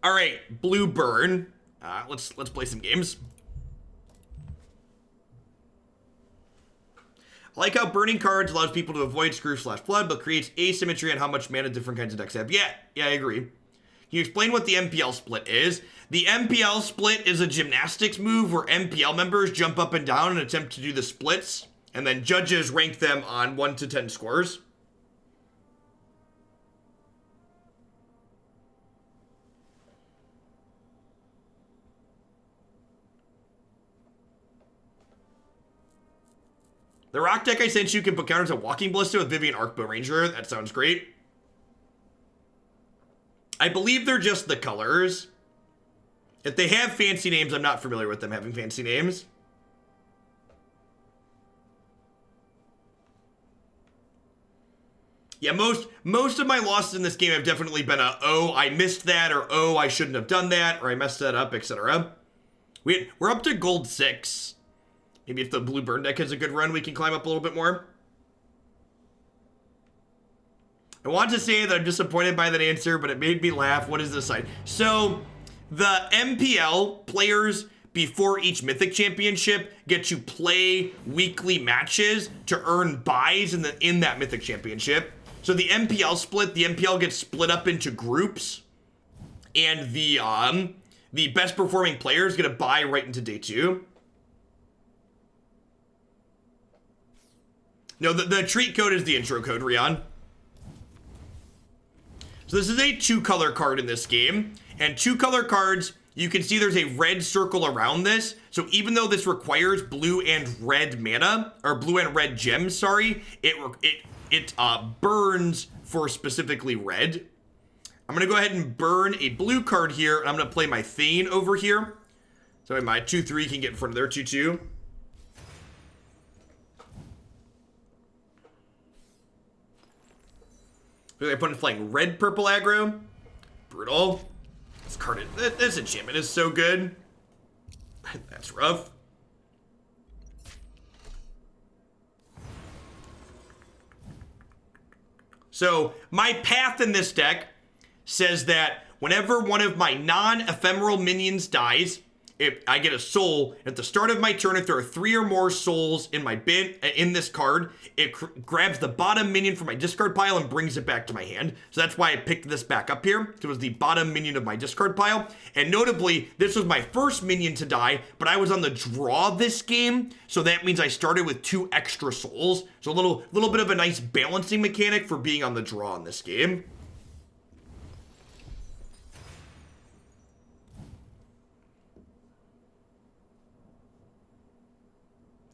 All right, blue burn. Let's play some games. I like how burning cards allows people to avoid screw/flood, but creates asymmetry on how much mana different kinds of decks have. Yeah, I agree. Can you explain what the MPL split is? The MPL split is a gymnastics move where MPL members jump up and down and attempt to do the splits, and then judges rank them on 1 to 10 scores. The rock deck I sent you can put counters on Walking Ballista with Vivian Arcbow Ranger. That sounds great. I believe they're just the colors. If they have fancy names, I'm not familiar with them having fancy names. Yeah, most of my losses in this game have definitely been oh, I missed that, or oh, I shouldn't have done that, or I messed that up, etc. We're up to gold 6. Maybe if the blue burn deck has a good run, we can climb up a little bit more. I want to say that I'm disappointed by that answer, but it made me laugh. What is this side? So, the MPL players before each Mythic Championship get to play weekly matches to earn buys in that Mythic Championship. So the MPL split, the MPL gets split up into groups, and the best performing players get a buy right into day 2. No, the treat code is the intro code, Rion. So this is a 2-color card in this game, and 2-color cards, you can see there's a red circle around this. So even though this requires blue and red mana, or blue and red gems, sorry, it burns for specifically red. I'm gonna go ahead and burn a blue card here, and I'm gonna play my Thane over here. So my 2/3 can get in front of their 2/2. My opponent's playing red-purple aggro. Brutal. This card, this enchantment is so good. That's rough. So, my path in this deck says that whenever one of my non-ephemeral minions dies, if I get a soul at the start of my turn. If there are 3 or more souls in my bin in this card, it grabs the bottom minion from my discard pile and brings it back to my hand. So that's why I picked this back up here. It was the bottom minion of my discard pile. And notably, this was my first minion to die, but I was on the draw this game, so that means I started with 2 extra souls. So a little bit of a nice balancing mechanic for being on the draw in this game.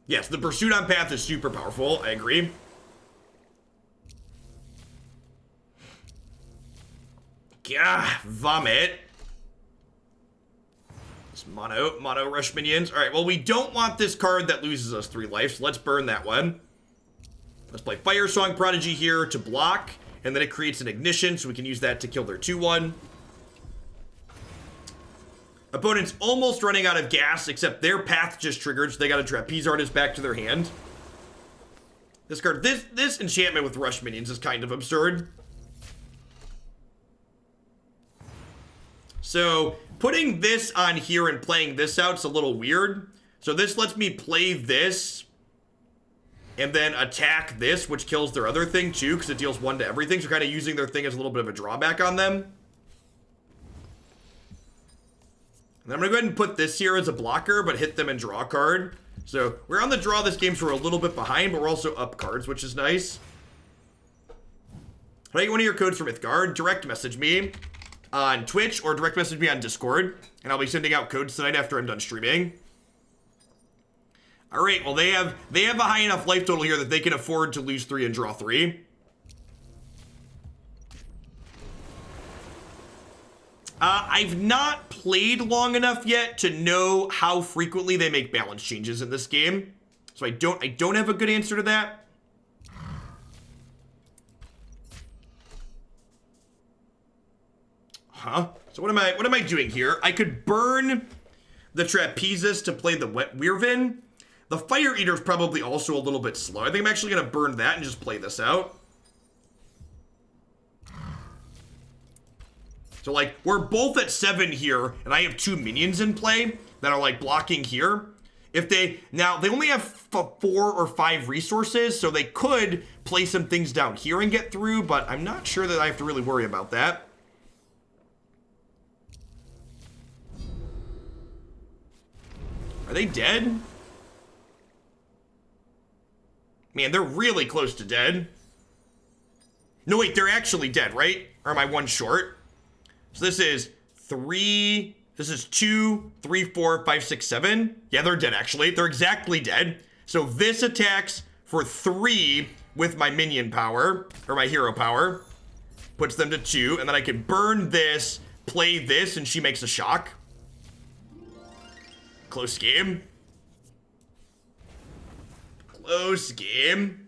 Yes, the pursuit on path is super powerful. I agree. Gah, vomit. It's mono rush minions. All right, well, we don't want this card that loses us 3 life, so let's burn that one. Let's play Firesong Prodigy here to block, and then it creates an ignition, so we can use that to kill their 2/1. Opponent's almost running out of gas, except their path just triggered, so they got a trapeze artist back to their hand. This card, this enchantment with rush minions is kind of absurd. So, putting this on here and playing this out is a little weird. So this lets me play this, and then attack this, which kills their other thing too, because it deals 1 to everything, so kind of using their thing as a little bit of a drawback on them. And I'm going to go ahead and put this here as a blocker, but hit them and draw a card. So we're on the draw this game, so we're a little bit behind, but we're also up cards, which is nice. Can I get one of your codes for Mythgard? Direct message me on Twitch or direct message me on Discord, and I'll be sending out codes tonight after I'm done streaming. All right, well, they have a high enough life total here that they can afford to lose 3 and draw 3. I've not played long enough yet to know how frequently they make balance changes in this game, so I don't have a good answer to that. Huh? So what am I doing here? I could burn the trapezists to play the wyvern. The fire eater is probably also a little bit slow. I think I'm actually gonna burn that and just play this out. So like, we're both at 7 here, and I have 2 minions in play that are like blocking here. If they, now they only have 4 or 5 resources, so they could play some things down here and get through, but I'm not sure that I have to really worry about that. Are they dead? Man, they're really close to dead. No, wait, they're actually dead, right? Or am I one short? So this is 3, this is 2, 3, 4, 5, 6, 7. Yeah, they're dead, actually. They're exactly dead. So this attacks for 3 with my minion power, or my hero power. Puts them to 2, and then I can burn this, play this, and she makes a shock. Close game. Close game.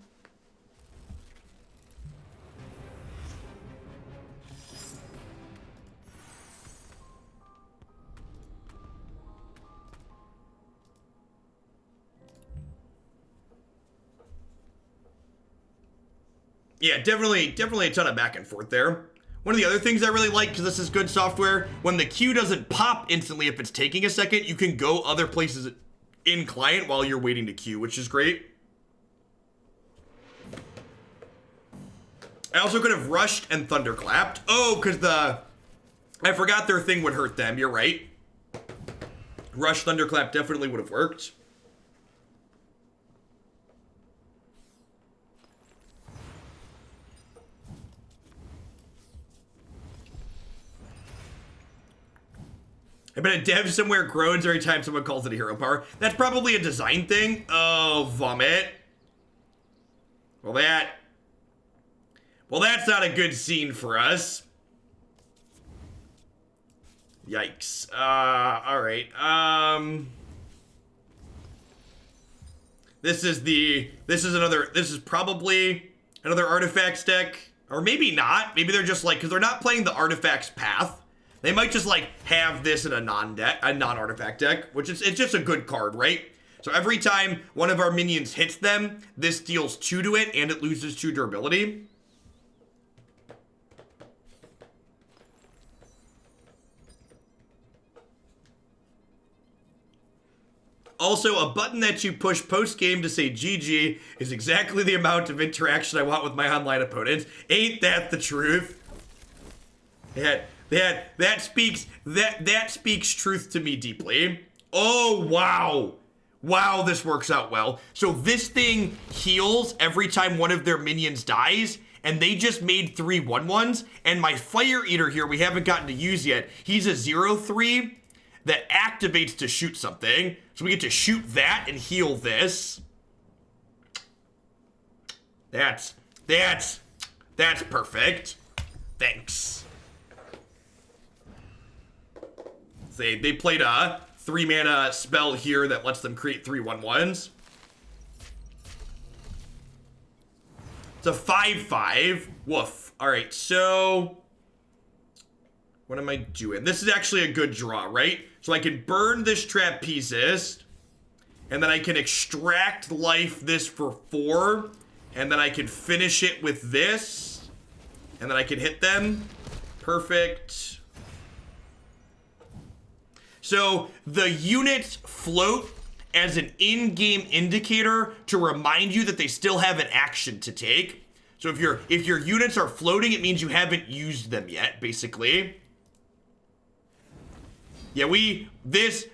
Yeah, definitely a ton of back and forth there. One of the other things I really like, because this is good software, when the queue doesn't pop instantly if it's taking a second, you can go other places in client while you're waiting to queue, which is great. I also could have rushed and thunderclapped. Oh, because I forgot their thing would hurt them, you're right. Rush, thunderclap definitely would have worked. I bet a dev somewhere groans every time someone calls it a hero power. That's probably a design thing. Oh, vomit. Well, that's not a good scene for us. Yikes. All right. This is probably another artifacts deck, or maybe not. Maybe they're just like, because they're not playing the artifacts path. They might just like have this in a non-artifact deck, which is, it's just a good card, right? So every time one of our minions hits them, this deals 2 to it, and it loses 2 durability. Also, a button that you push post-game to say GG is exactly the amount of interaction I want with my online opponents. Ain't that the truth? That speaks truth to me deeply. Oh, wow. Wow, this works out well. So this thing heals every time one of their minions dies, and they just made 3 1/1s, and my Fire Eater here we haven't gotten to use yet. He's a 0/3 that activates to shoot something. So we get to shoot that and heal this. That's perfect. Thanks. They played a 3-mana spell here that lets them create 3 1/1s. It's a 5/5. Woof. All right, so what am I doing? This is actually a good draw, right? So I can burn this trapezist, and then I can extract life this for 4, and then I can finish it with this, and then I can hit them. Perfect. So the units float as an in-game indicator to remind you that they still have an action to take. So if your units are floating, it means you haven't used them yet, basically. Yeah, this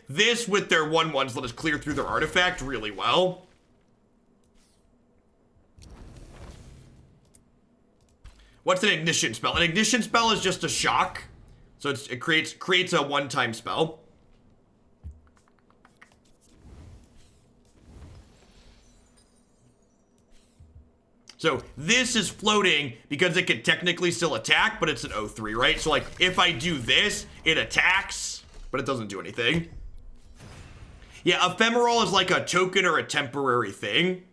with their 1/1s let us clear through their artifact really well. What's an ignition spell? An ignition spell is just a shock. So it creates a one-time spell. So this is floating because it can technically still attack, but it's an 0/3, right? So like if I do this, it attacks, but it doesn't do anything. Yeah, ephemeral is like a token or a temporary thing.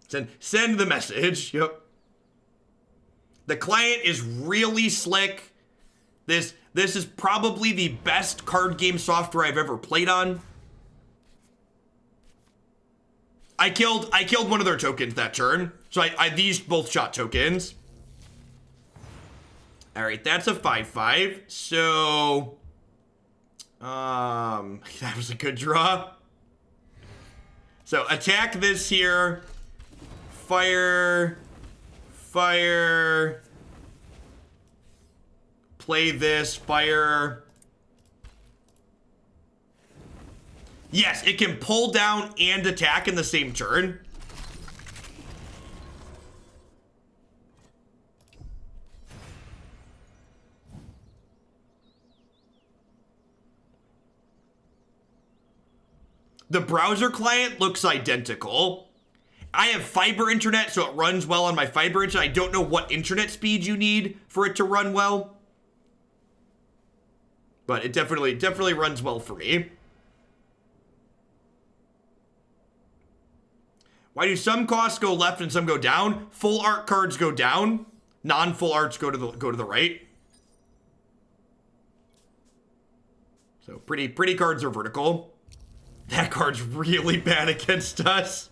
Send the message. Yep. The client is really slick. This is probably the best card game software I've ever played on. I killed one of their tokens that turn. So these both shot tokens. All right, that's a 5/5. So, that was a good draw. So attack this here. Fire. Fire. Play this. Fire. Yes, it can pull down and attack in the same turn. The browser client looks identical. I have fiber internet, so it runs well on my fiber internet. I don't know what internet speed you need for it to run well. But it definitely runs well for me. Why do some costs go left and some go down? Full art cards go down. Non-full arts go to the right. So pretty cards are vertical. That card's really bad against us.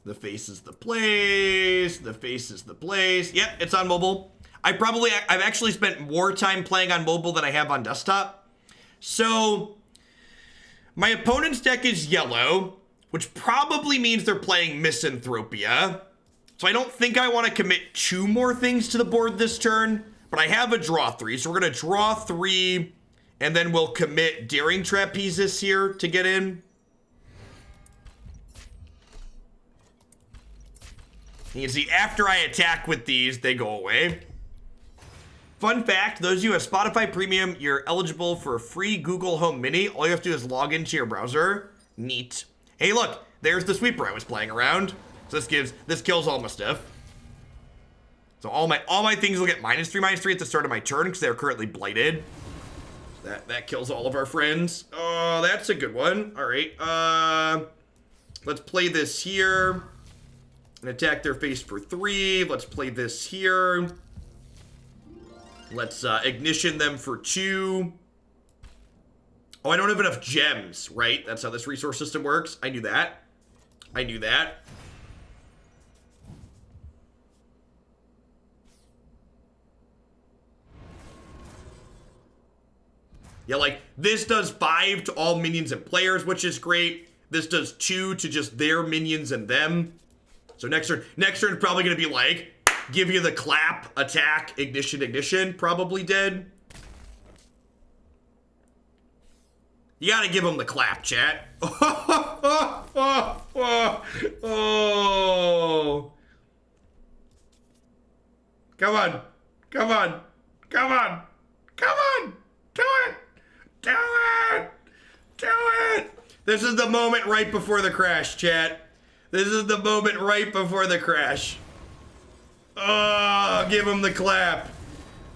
The face is the place. The face is the place. Yep, it's on mobile. I've actually spent more time playing on mobile than I have on desktop. So my opponent's deck is yellow, which probably means they're playing Misanthropia. So I don't think I want to commit 2 more things to the board this turn, but I have a draw 3. So we're going to draw 3, and then we'll commit Daring Trapezists here to get in. You can see after I attack with these, they go away. Fun fact, those of you who have Spotify Premium, you're eligible for a free Google Home Mini. All you have to do is log into your browser. Neat. Hey, look, there's the sweeper I was playing around. So this kills all my stuff. So all my things will get -3/-3 at the start of my turn because they're currently blighted. That kills all of our friends. Oh, that's a good one. All right. Let's play this here and attack their face for 3. Let's play this here. Let's ignition them for 2. Oh, I don't have enough gems, right? That's how this resource system works. I knew that. Yeah, like, this does 5 to all minions and players, which is great. This does 2 to just their minions and them. So next turn probably going to be like, give you the clap, attack, ignition, probably dead. You gotta give him the clap, chat. Oh. Come on. Do it. This is the moment right before the crash, chat. This is the moment right before the crash. Oh, give him the clap.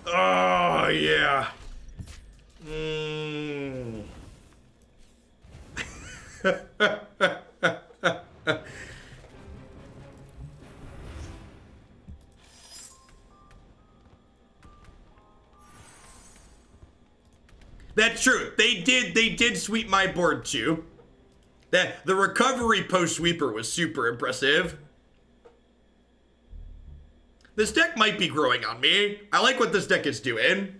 Oh, yeah. That's true. They did sweep my board too. The recovery post sweeper was super impressive. This deck might be growing on me. I like what this deck is doing.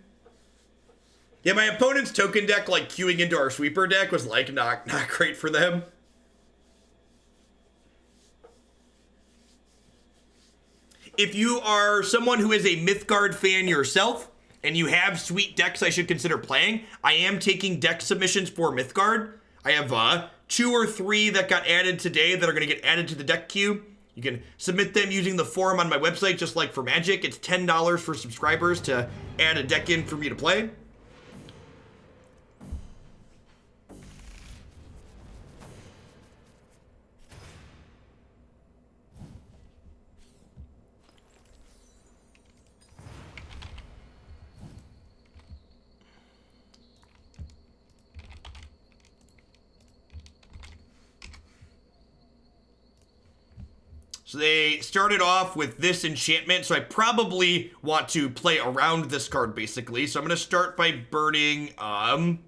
Yeah, my opponent's token deck, like, queuing into our sweeper deck was, like, not great for them. If you are someone who is a Mythgard fan yourself, and you have sweet decks I should consider playing, I am taking deck submissions for Mythgard. I have 2 or 3 that got added today that are going to get added to the deck queue. You can submit them using the forum on my website, just like for Magic. It's $10 for subscribers to add a deck in for me to play. So they started off with this enchantment, so I probably want to play around this card, basically. So I'm going to start by burning, what are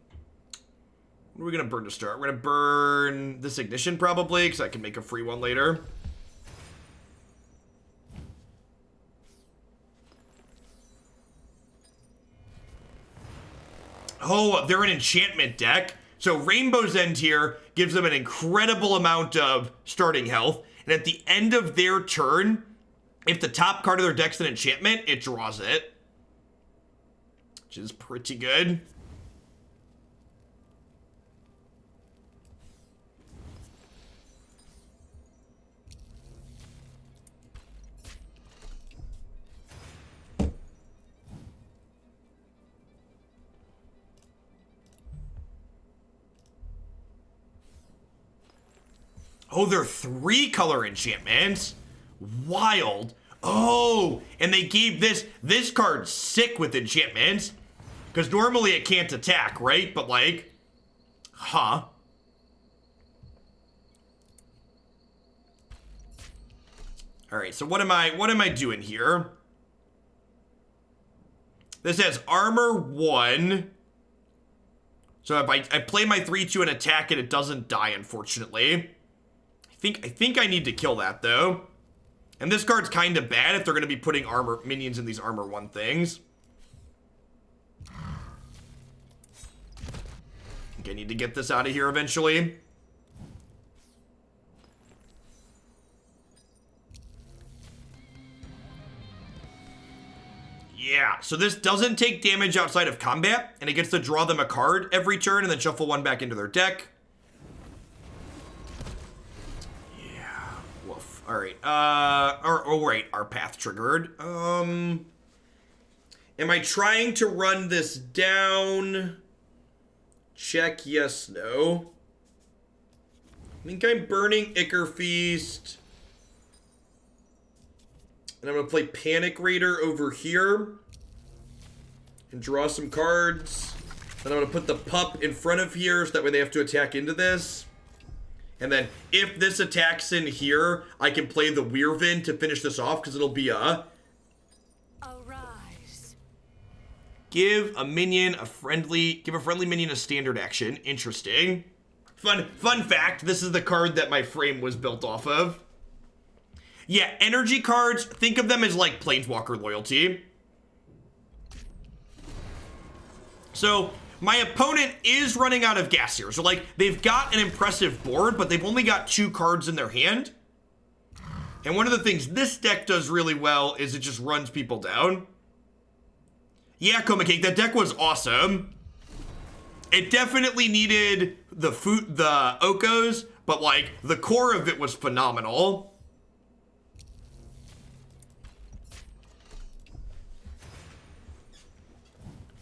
we going to burn to start? We're going to burn this ignition, probably, because I can make a free one later. Oh, they're an enchantment deck. So Rainbow's End here gives them an incredible amount of starting health. And at the end of their turn, if the top card of their deck's an enchantment, it draws it. Which is pretty good. Oh, they're 3-color enchantments. Wild. Oh, and they gave this card sick with enchantments. Because normally it can't attack, right? But like, huh. All right, so what am I doing here? This has armor 1. So if I play my 3/2 and attack it, it doesn't die, unfortunately. I think I need to kill that, though. And this card's kind of bad if they're going to be putting armor minions in these armor 1 things. I think I need to get this out of here eventually. Yeah, so this doesn't take damage outside of combat, and it gets to draw them a card every turn and then shuffle 1 back into their deck. All right, right, our path triggered. Am I trying to run this down? Check, yes, no. I think I'm burning Ichor Feast. And I'm gonna play Panic Raider over here. And draw some cards. Then I'm gonna put the pup in front of here so that way they have to attack into this. And then if this attacks in here, I can play the wyvern to finish this off because it'll be a... Arise. Give a friendly minion a standard action. Interesting. Fun fact, this is the card that my frame was built off of. Yeah, energy cards, think of them as like Planeswalker loyalty. So... my opponent is running out of gas here. So, like, they've got an impressive board, but they've only got 2 cards in their hand. And one of the things this deck does really well is it just runs people down. Yeah, Coma Cake, that deck was awesome. It definitely needed the Okos, but, like, the core of it was phenomenal.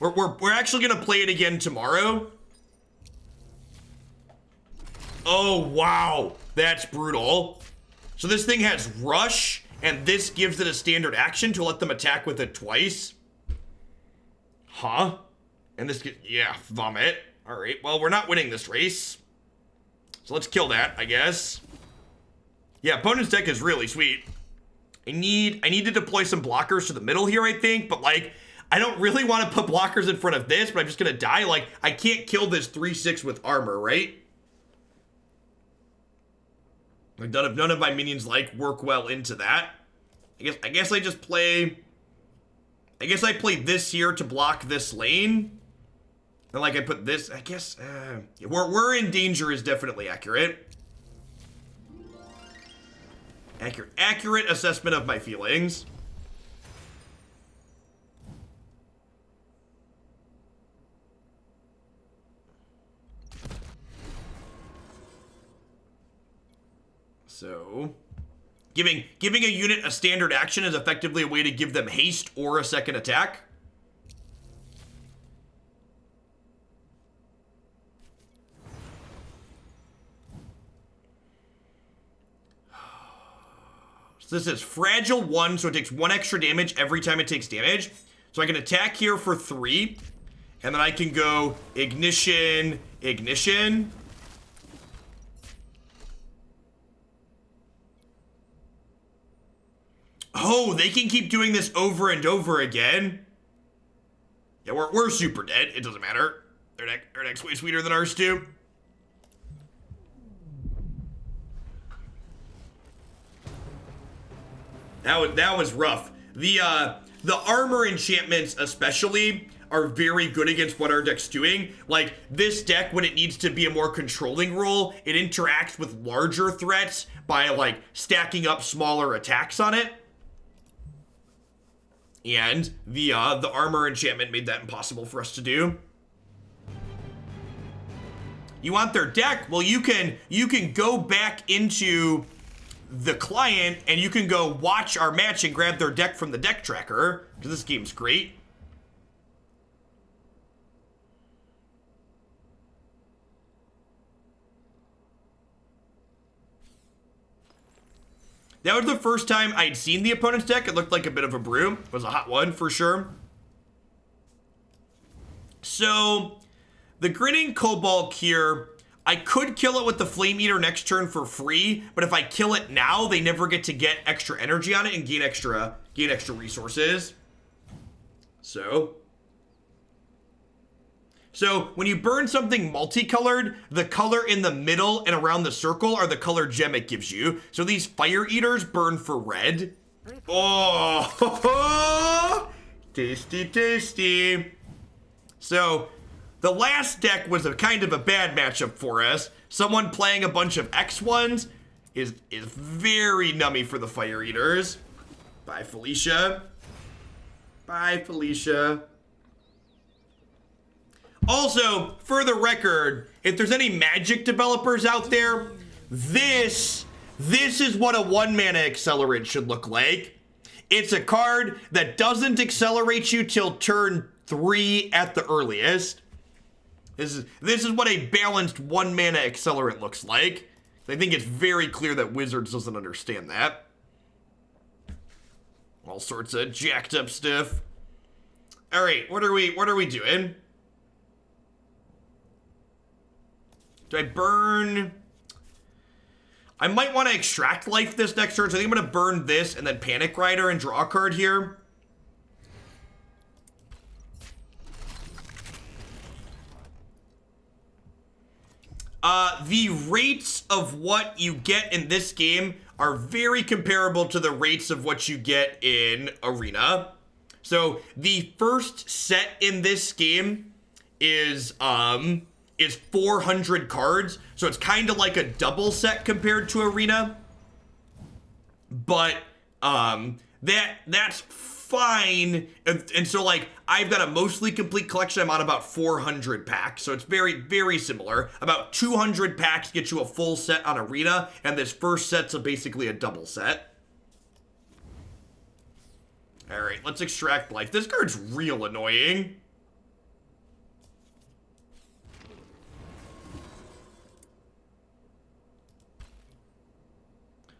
We're actually gonna play it again tomorrow. Oh, wow. That's brutal. So this thing has rush, and this gives it a standard action to let them attack with it twice. Huh? And this yeah, vomit. All right, well, we're not winning this race. So let's kill that, I guess. Yeah, opponent's deck is really sweet. I need to deploy some blockers to the middle here, I think, but like, I don't really want to put blockers in front of this, but I'm just going to die. Like, I can't kill this 3/6 with armor, right? Like, none of my minions, like, work well into that. I guess I just play... I guess I play this here to block this lane. And, like, I put this... I guess... we're in danger is definitely accurate. Accurate assessment of my feelings. So, giving a unit a standard action is effectively a way to give them haste or a second attack. So this is fragile 1, so it takes 1 extra damage every time it takes damage. So I can attack here for 3, and then I can go ignition, ignition. Oh, they can keep doing this over and over again. Yeah, we're super dead. It doesn't matter. Their deck's way sweeter than ours too. That was rough. The armor enchantments especially are very good against what our deck's doing. Like, this deck, when it needs to be a more controlling role, it interacts with larger threats by, like, stacking up smaller attacks on it. And the armor enchantment made that impossible for us to do. You want their deck? Well, you can go back into the client and you can go watch our match and grab their deck from the deck tracker, because this game's great. That was the first time I'd seen the opponent's deck. It looked like a bit of a brew. It was a hot one for sure. So the grinning cobalt here, I could kill it with the flame eater next turn for free, but if I kill it now, they never get to get extra energy on it and gain extra resources. So when you burn something multicolored, the color in the middle and around the circle are the color gem it gives you. So these fire eaters burn for red. Oh, tasty, tasty. So the last deck was a kind of a bad matchup for us. Someone playing a bunch of X1s is very nummy for the fire eaters. Bye, Felicia. Bye, Felicia. Also, for the record, if there's any Magic developers out there, this is what a 1-mana accelerant should look like. It's a card that doesn't accelerate you till turn 3 at the earliest. This is what a balanced 1-mana accelerant looks like. I think it's very clear that Wizards doesn't understand that. All sorts of jacked up stuff. All right, what are we doing? Do I burn? I might want to extract life this next turn, so I think I'm going to burn this and then Panic Rider and draw a card here. The rates of what you get in this game are very comparable to the rates of what you get in Arena. So the first set in this game is 400 cards, so it's kind of like a double set compared to Arena, but that's fine. And so, like, I've got a mostly complete collection. I'm on about 400 packs, so it's very, very similar. About 200 packs get you a full set on Arena, and this first set's basically a double set. All right, let's extract life. This card's real annoying.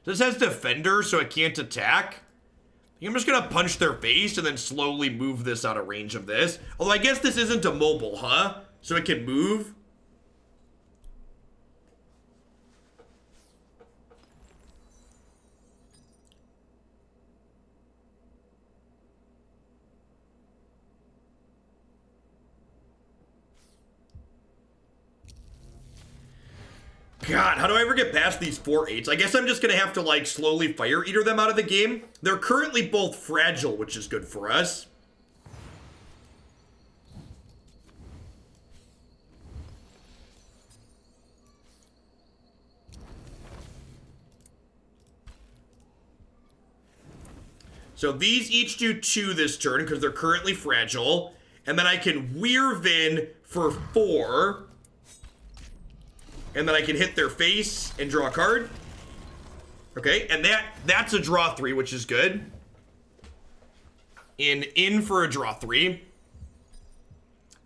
This has Defender, so it can't attack. I'm just gonna punch their face and then slowly move this out of range of this. Although I guess this isn't a mobile, huh? So it can move. God, how do I ever get past these 4/8s? I guess I'm just gonna have to, like, slowly fire eater them out of the game. They're currently both fragile, which is good for us. So these each do 2 this turn because they're currently fragile. And then I can Wyvern for 4. And then I can hit their face and draw a card. Okay, and that's a draw 3, which is good. In for a draw 3.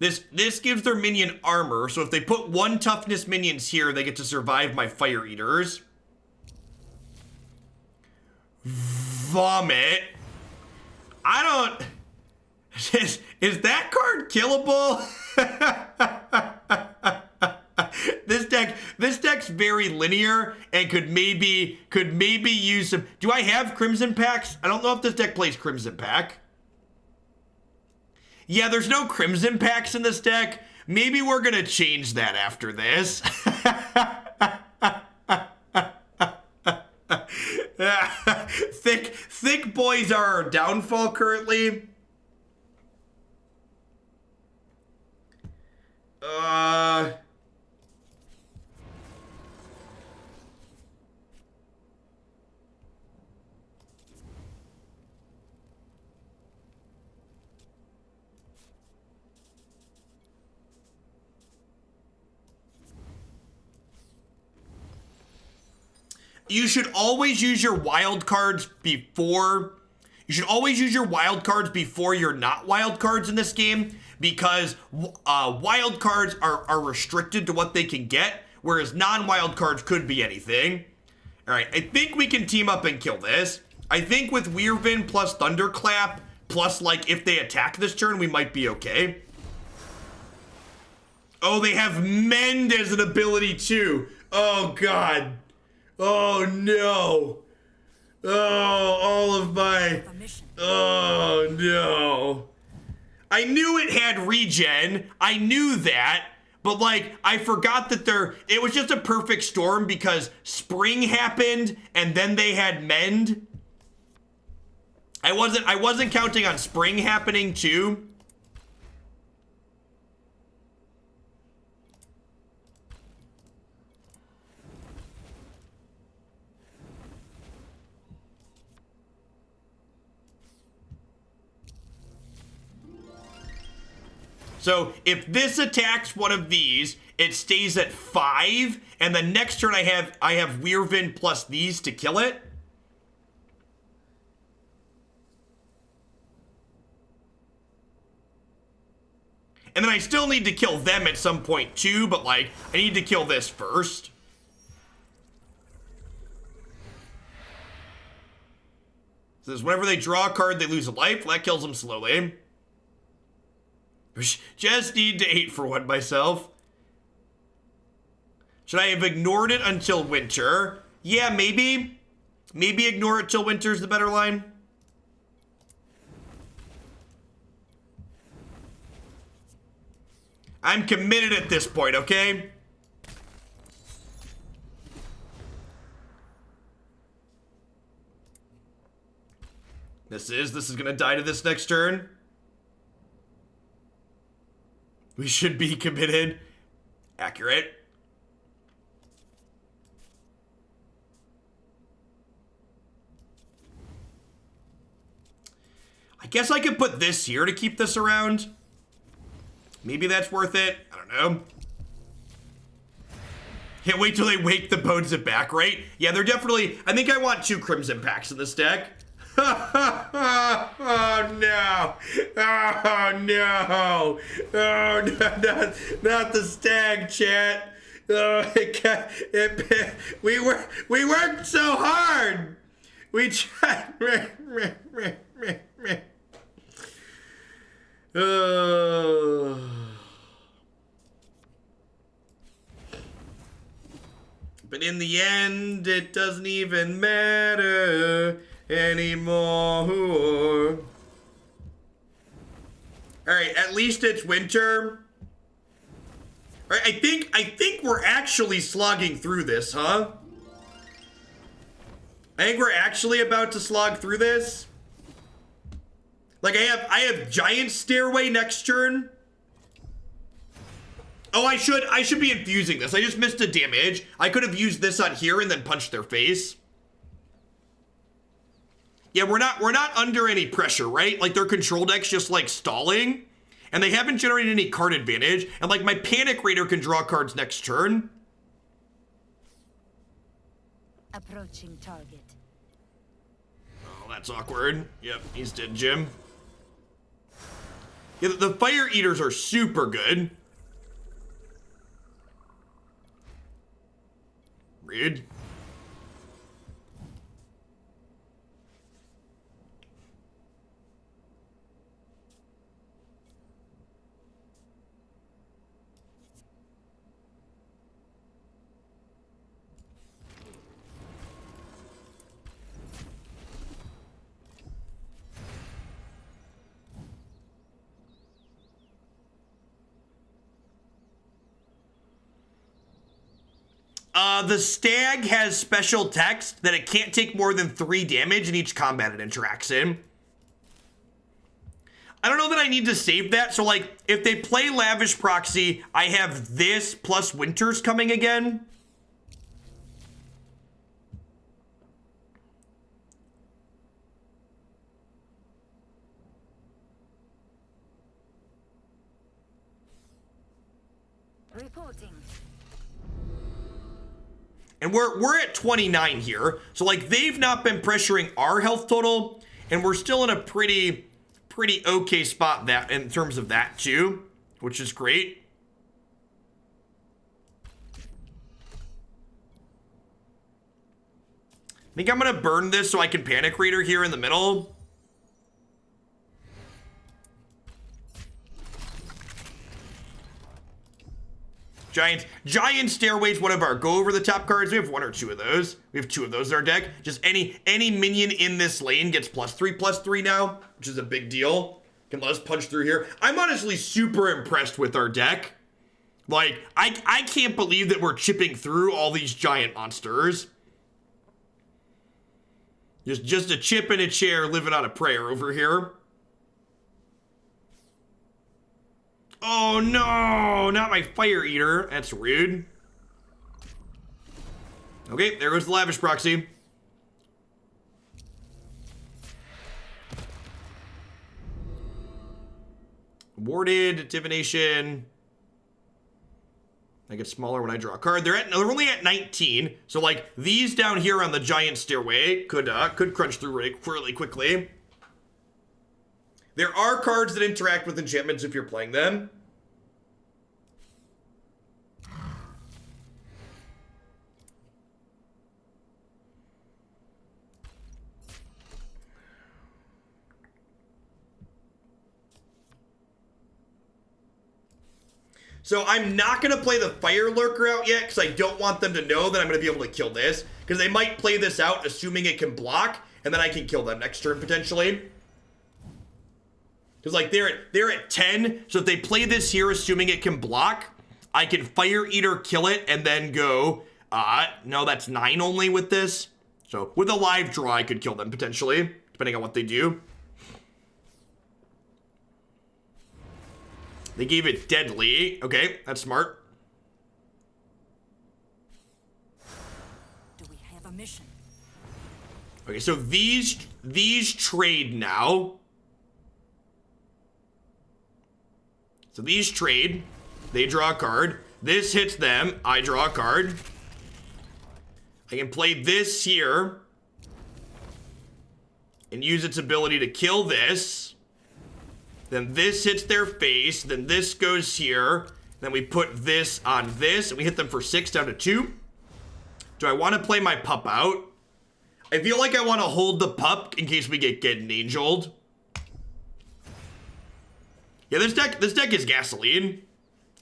This gives their minion armor, so if they put 1 toughness minions here, they get to survive my fire eaters. Vomit. I don't... Is that card killable? This deck's very linear and could maybe use some... Do I have Crimson Packs? I don't know if this deck plays Crimson Pack. Yeah, there's no Crimson Packs in this deck. Maybe we're gonna change that after this. Thick boys are our downfall currently. You should always use your wild cards before. You should always use your wild cards before your not wild cards in this game, because wild cards are restricted to what they can get, whereas non-wild cards could be anything. All right, I think we can team up and kill this. I think with wyvern plus thunderclap, plus like if they attack this turn, we might be okay. Oh, they have mend as an ability too. Oh God. Oh no. Oh, all of my. Oh no. I knew it had regen. I knew that. But like, I forgot that it was just a perfect storm because spring happened and then they had mend. I wasn't counting on spring happening too. So if this attacks one of these, it stays at 5, and the next turn I have wyvern plus these to kill it. And then I still need to kill them at some point too, but like, I need to kill this first. So this, whenever they draw a card, they lose a life. That kills them slowly. Just need to 8 for 1 myself. Should I have ignored it until winter? Yeah, maybe. Maybe ignore it till winter's the better line. I'm committed at this point, okay? This is gonna die to this next turn. We should be committed. Accurate. I guess I could put this here to keep this around. Maybe that's worth it. I don't know. Can't wait till they wake the bones it back, right? Yeah, they're definitely... I think I want 2 Crimson Packs in this deck. Oh no! Oh no! Oh no! Not the stag, chat. Oh, we worked so hard. We tried. But in the end, it doesn't even matter anymore. All right, at least it's winter. All right, I think we're actually slogging through this, huh? I think we're actually about to slog through this. Like I have giant stairway next turn. Oh, I should be infusing this. I just missed a damage. I could have used this on here and then punched their face. Yeah, we're not under any pressure, right? Like their control deck's just like stalling, and they haven't generated any card advantage. And like my Panic Raider can draw cards next turn. Approaching target. Oh, that's awkward. Yep, he's dead, Jim. Yeah, the Fire Eaters are super good. Rude. The stag has special text that it can't take more than 3 damage in each combat it interacts in. I don't know that I need to save that. So like if they play Lavish Proxy, I have this plus Winters coming again. Reporting. And we're at 29 here. So like they've not been pressuring our health total, and we're still in a pretty okay spot that in terms of that too, which is great. I think I'm gonna burn this so I can panic reader here in the middle. Giant stairways, one of our go over the top cards. We have one or two of those. We have two of those in our deck. Just any minion in this lane gets +3/+3 now, which is a big deal. Can let us punch through here. I'm honestly super impressed with our deck. Like, I can't believe that we're chipping through all these giant monsters. Just a chip in a chair living on a prayer over here. Oh no, not my fire eater. That's rude. Okay, there goes the lavish proxy. Warded, divination. I get smaller when I draw a card. They're only at 19, so like these down here on the giant stairway could crunch through really quickly. There are cards that interact with enchantments if you're playing them. So I'm not going to play the Fire Lurker out yet because I don't want them to know that I'm going to be able to kill this. Because they might play this out assuming it can block, and then I can kill them next turn potentially. Because like they're at 10, so if they play this here assuming it can block, I can Fire Eater kill it and then go, no, that's 9 only with this. So with a live draw, I could kill them potentially, depending on what they do. They gave it deadly. Okay, that's smart. Do we have a mission? Okay, so these trade now. So these trade. They draw a card. This hits them. I draw a card. I can play this here and use its ability to kill this. Then this hits their face. Then this goes here. Then we put this on this. And we hit them for 6 down to 2. Do I want to play my pup out? I feel like I want to hold the pup in case we get angeled. Yeah, this deck is gasoline.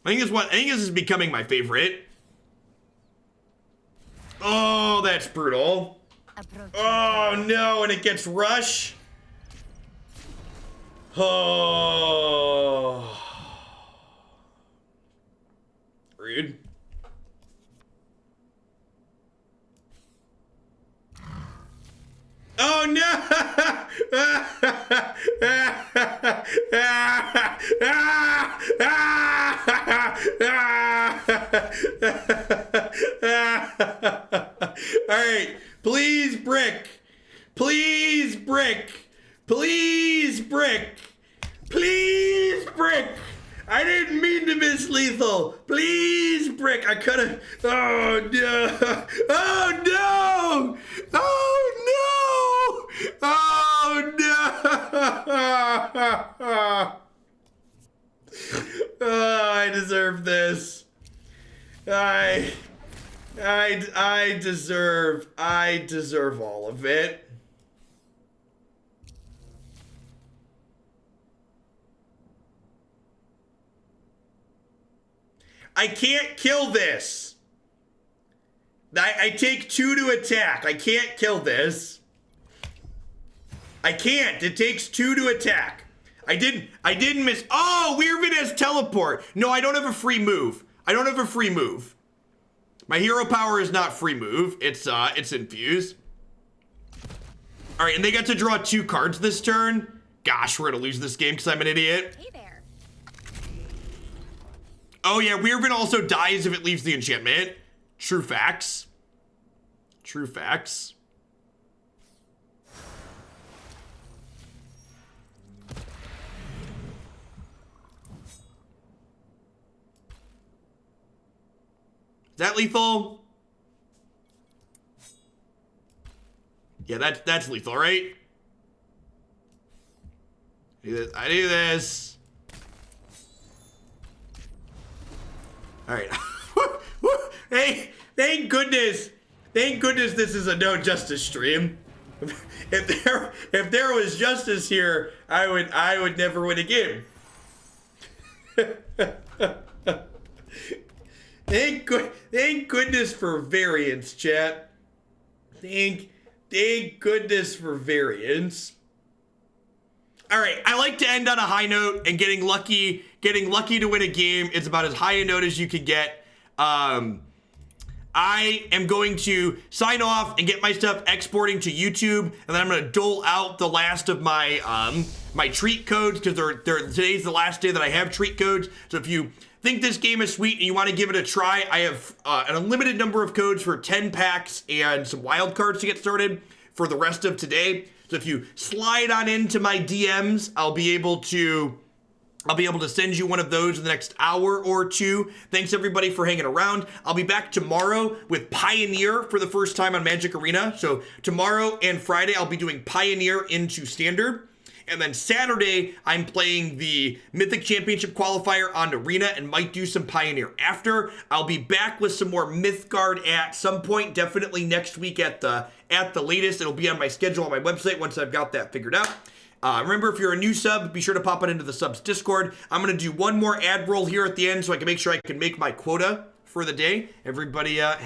I think this is becoming my favorite. Oh, that's brutal. Oh no, and it gets rush. Oh. Rude. Oh no! All right, please brick. Please brick. Please brick. Please brick. I didn't mean to miss lethal. Please brick. I could have. Oh no. Oh no. Oh no. Oh no. Oh, I deserve this. I deserve all of it. I can't kill this. I take 2 to attack. I can't kill this. I can't. It takes 2 to attack. I didn't miss. Oh, Wyvern has teleport. No, I don't have a free move. I don't have a free move. My hero power is not free move. It's infuse. All right, and they got to draw 2 cards this turn. Gosh, we're gonna lose this game because I'm an idiot. Hey there. Oh yeah, Wyvern also dies if it leaves the enchantment. True facts. True facts. Is that lethal? Yeah, that's lethal, right? I do this. All right. Hey, thank goodness this is a no justice stream. If there was justice here, I would never win a game. Thank goodness for variance, chat. Thank goodness for variance. All right, I like to end on a high note, and getting lucky to win a game is about as high a note as you could get. I am going to sign off and get my stuff exporting to YouTube, and then I'm going to dole out the last of my my treat codes, because today's the last day that I have treat codes. So if you think this game is sweet and you want to give it a try, I have an unlimited number of codes for 10 packs and some wild cards to get started for the rest of today. So if you slide on into my DMs, I'll be able to send you one of those in the next hour or two. Thanks everybody for hanging around. I'll be back tomorrow with Pioneer for the first time on Magic Arena. So tomorrow and Friday, I'll be doing Pioneer into Standard. And then Saturday, I'm playing the Mythic Championship qualifier on Arena and might do some Pioneer after. I'll be back with some more Mythgard at some point, definitely next week at the latest. It'll be on my schedule on my website once I've got that figured out. Remember, if you're a new sub, be sure to pop it into the subs Discord. I'm going to do one more ad roll here at the end so I can make sure I can make my quota for the day. Everybody have